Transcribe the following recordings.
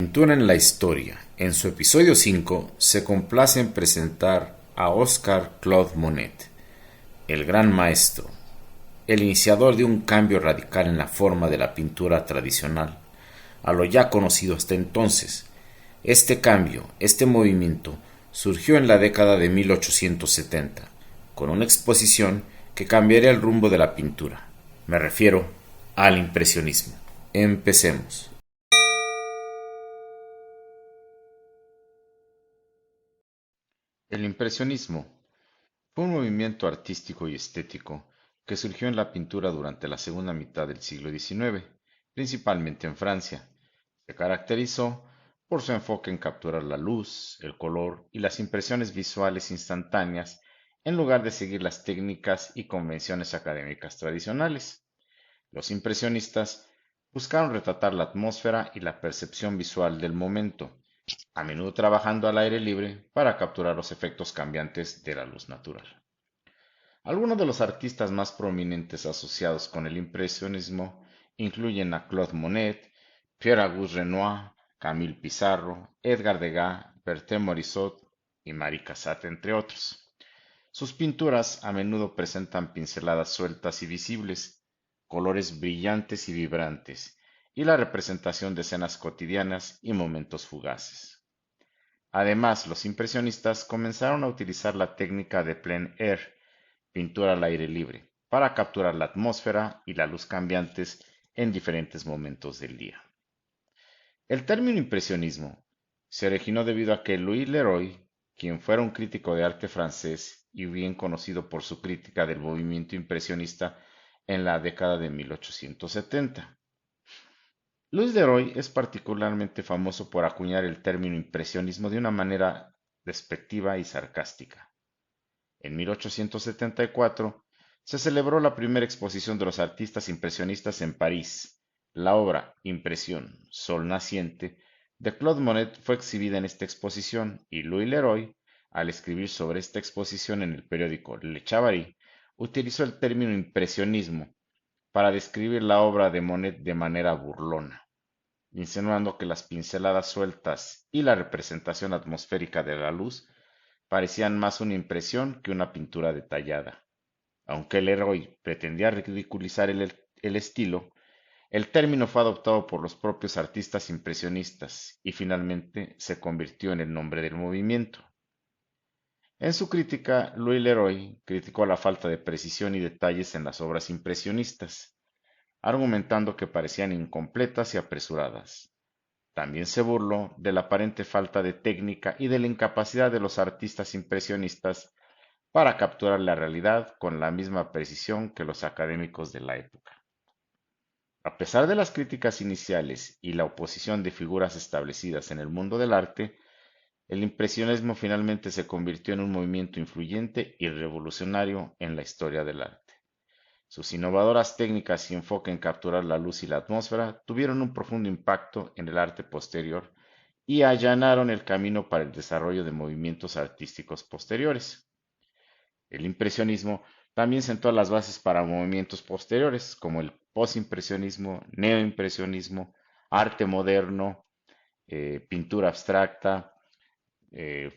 Pintura en la historia. En su episodio 5 se complace en presentar a Oscar Claude Monet, el gran maestro, el iniciador de un cambio radical en la forma de la pintura tradicional, a lo ya conocido hasta entonces. Este cambio, este movimiento, surgió en la década de 1870, con una exposición que cambiaría el rumbo de la pintura. Me refiero al impresionismo. Empecemos. El impresionismo fue un movimiento artístico y estético que surgió en la pintura durante la segunda mitad del siglo XIX, principalmente en Francia. Se caracterizó por su enfoque en capturar la luz, el color y las impresiones visuales instantáneas en lugar de seguir las técnicas y convenciones académicas tradicionales. Los impresionistas buscaron retratar la atmósfera y la percepción visual del momento, a menudo trabajando al aire libre para capturar los efectos cambiantes de la luz natural. Algunos de los artistas más prominentes asociados con el impresionismo incluyen a Claude Monet, Pierre-Auguste Renoir, Camille Pissarro, Edgar Degas, Berthe Morisot y Marie Cassatt, entre otros. Sus pinturas a menudo presentan pinceladas sueltas y visibles, colores brillantes y vibrantes, y la representación de escenas cotidianas y momentos fugaces. Además, los impresionistas comenzaron a utilizar la técnica de plein air, pintura al aire libre, para capturar la atmósfera y la luz cambiantes en diferentes momentos del día. El término impresionismo se originó debido a que Louis Leroy, quien fuera un crítico de arte francés y bien conocido por su crítica del movimiento impresionista en la década de 1870. Louis Leroy es particularmente famoso por acuñar el término impresionismo de una manera despectiva y sarcástica. En 1874 se celebró la primera exposición de los artistas impresionistas en París. La obra Impresión, Sol naciente, de Claude Monet fue exhibida en esta exposición y Louis Leroy, al escribir sobre esta exposición en el periódico Le Chavarit, utilizó el término impresionismo para describir la obra de Monet de manera burlona, insinuando que las pinceladas sueltas y la representación atmosférica de la luz parecían más una impresión que una pintura detallada. Aunque Leroy pretendía ridiculizar el estilo, el término fue adoptado por los propios artistas impresionistas y finalmente se convirtió en el nombre del movimiento. En su crítica, Louis Leroy criticó la falta de precisión y detalles en las obras impresionistas, argumentando que parecían incompletas y apresuradas. También se burló de la aparente falta de técnica y de la incapacidad de los artistas impresionistas para capturar la realidad con la misma precisión que los académicos de la época. A pesar de las críticas iniciales y la oposición de figuras establecidas en el mundo del arte, el impresionismo finalmente se convirtió en un movimiento influyente y revolucionario en la historia del arte. Sus innovadoras técnicas y enfoque en capturar la luz y la atmósfera tuvieron un profundo impacto en el arte posterior y allanaron el camino para el desarrollo de movimientos artísticos posteriores. El impresionismo también sentó las bases para movimientos posteriores como el postimpresionismo, neoimpresionismo, arte moderno, pintura abstracta,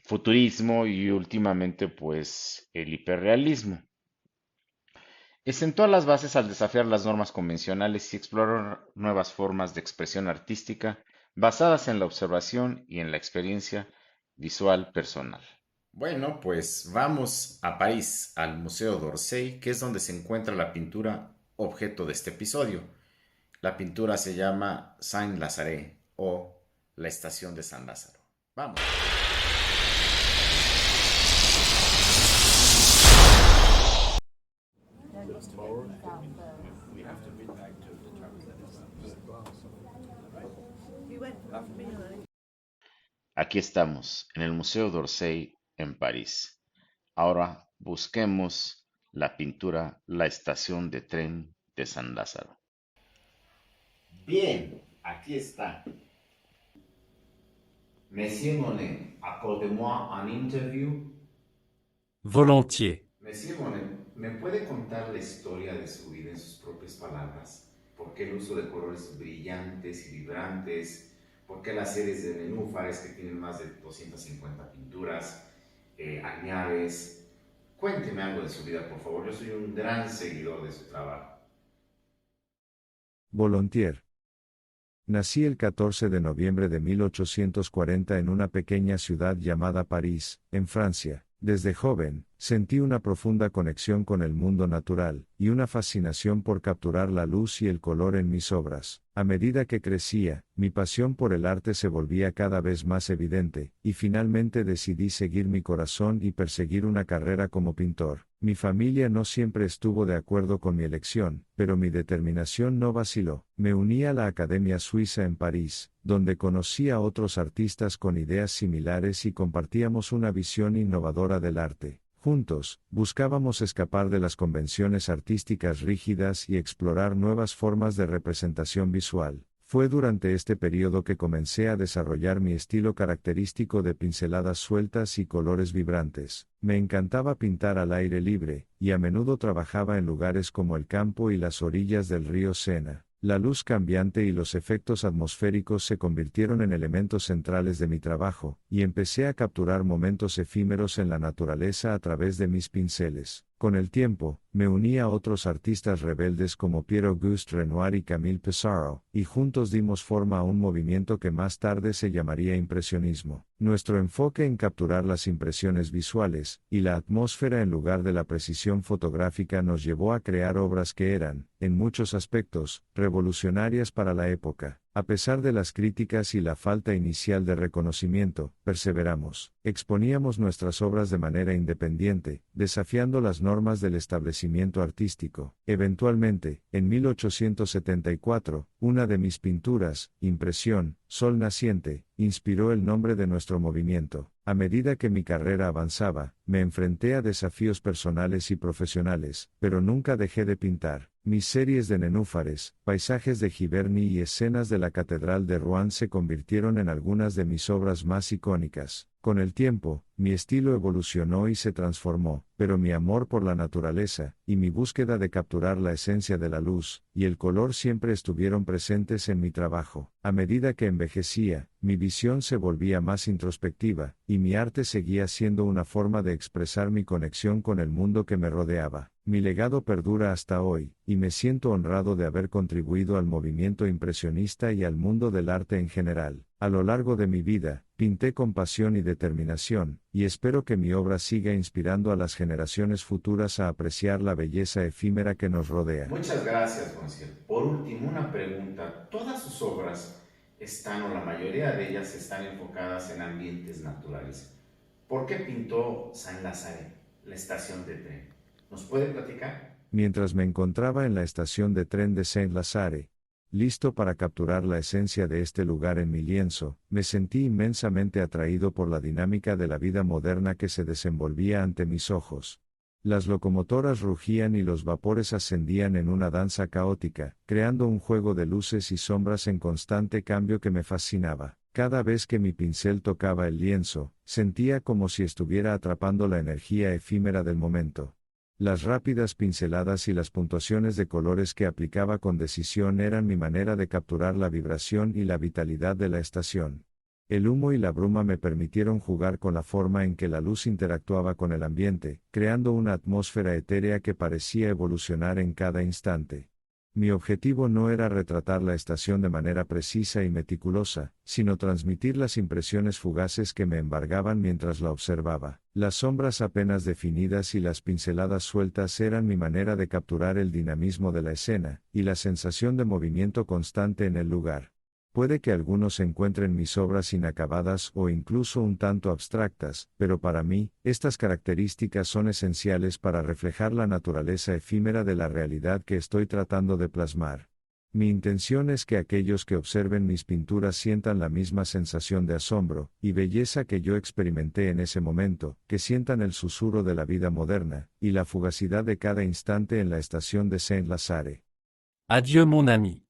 futurismo y últimamente pues el hiperrealismo. Sentó las bases al desafiar las normas convencionales y explorar nuevas formas de expresión artística basadas en la observación y en la experiencia visual personal. Bueno, pues vamos a París, al Museo d'Orsay, que es donde se encuentra la pintura objeto de este episodio. La pintura se llama Saint-Lazare o la Estación de San Lázaro. Vamos. Aquí estamos, en el Museo d'Orsay, en París. Ahora busquemos la pintura La Estación de Tren de San Lázaro. Bien, aquí está. Monsieur Monet, accordez-moi un interview. Volontiers. Monsieur Monet, ¿me puede contar la historia de su vida en sus propias palabras? ¿Por qué el uso de colores brillantes y vibrantes? ¿Por qué las series de nenúfares que tienen más de 250 pinturas, añaves? Cuénteme algo de su vida, por favor. Yo soy un gran seguidor de su trabajo. Volontiers. Nací el 14 de noviembre de 1840 en una pequeña ciudad llamada París, en Francia. Desde joven, sentí una profunda conexión con el mundo natural, y una fascinación por capturar la luz y el color en mis obras. A medida que crecía, mi pasión por el arte se volvía cada vez más evidente, y finalmente decidí seguir mi corazón y perseguir una carrera como pintor. Mi familia no siempre estuvo de acuerdo con mi elección, pero mi determinación no vaciló. Me uní a la Academia Suiza en París, donde conocí a otros artistas con ideas similares y compartíamos una visión innovadora del arte. Juntos, buscábamos escapar de las convenciones artísticas rígidas y explorar nuevas formas de representación visual. Fue durante este periodo que comencé a desarrollar mi estilo característico de pinceladas sueltas y colores vibrantes. Me encantaba pintar al aire libre, y a menudo trabajaba en lugares como el campo y las orillas del río Sena. La luz cambiante y los efectos atmosféricos se convirtieron en elementos centrales de mi trabajo, y empecé a capturar momentos efímeros en la naturaleza a través de mis pinceles. Con el tiempo, me uní a otros artistas rebeldes como Pierre-Auguste Renoir y Camille Pissarro, y juntos dimos forma a un movimiento que más tarde se llamaría impresionismo. Nuestro enfoque en capturar las impresiones visuales, y la atmósfera en lugar de la precisión fotográfica nos llevó a crear obras que eran, en muchos aspectos, revolucionarias para la época. A pesar de las críticas y la falta inicial de reconocimiento, perseveramos. Exponíamos nuestras obras de manera independiente, desafiando las normas del establecimiento artístico. Eventualmente, en 1874, una de mis pinturas, Impresión, Sol Naciente, inspiró el nombre de nuestro movimiento. A medida que mi carrera avanzaba, me enfrenté a desafíos personales y profesionales, pero nunca dejé de pintar. Mis series de nenúfares, paisajes de Giverny y escenas de la Catedral de Rouen se convirtieron en algunas de mis obras más icónicas. Con el tiempo, mi estilo evolucionó y se transformó, pero mi amor por la naturaleza, y mi búsqueda de capturar la esencia de la luz, y el color siempre estuvieron presentes en mi trabajo. A medida que envejecía, mi visión se volvía más introspectiva, y mi arte seguía siendo una forma de expresar mi conexión con el mundo que me rodeaba. Mi legado perdura hasta hoy, y me siento honrado de haber contribuido al movimiento impresionista y al mundo del arte en general. A lo largo de mi vida, pinté con pasión y determinación, y espero que mi obra siga inspirando a las generaciones futuras a apreciar la belleza efímera que nos rodea. Muchas gracias, Monsieur. Por último, una pregunta. ¿Todas sus obras están, o la mayoría de ellas, están enfocadas en ambientes naturales? ¿Por qué pintó Saint-Lazare, la estación de tren? ¿Nos puede platicar? Mientras me encontraba en la estación de tren de Saint-Lazare, listo para capturar la esencia de este lugar en mi lienzo, me sentí inmensamente atraído por la dinámica de la vida moderna que se desenvolvía ante mis ojos. Las locomotoras rugían y los vapores ascendían en una danza caótica, creando un juego de luces y sombras en constante cambio que me fascinaba. Cada vez que mi pincel tocaba el lienzo, sentía como si estuviera atrapando la energía efímera del momento. Las rápidas pinceladas y las puntuaciones de colores que aplicaba con decisión eran mi manera de capturar la vibración y la vitalidad de la estación. El humo y la bruma me permitieron jugar con la forma en que la luz interactuaba con el ambiente, creando una atmósfera etérea que parecía evolucionar en cada instante. Mi objetivo no era retratar la estación de manera precisa y meticulosa, sino transmitir las impresiones fugaces que me embargaban mientras la observaba. Las sombras apenas definidas y las pinceladas sueltas eran mi manera de capturar el dinamismo de la escena, y la sensación de movimiento constante en el lugar. Puede que algunos encuentren mis obras inacabadas o incluso un tanto abstractas, pero para mí, estas características son esenciales para reflejar la naturaleza efímera de la realidad que estoy tratando de plasmar. Mi intención es que aquellos que observen mis pinturas sientan la misma sensación de asombro y belleza que yo experimenté en ese momento, que sientan el susurro de la vida moderna, y la fugacidad de cada instante en la estación de Saint-Lazare. Adieu mon ami.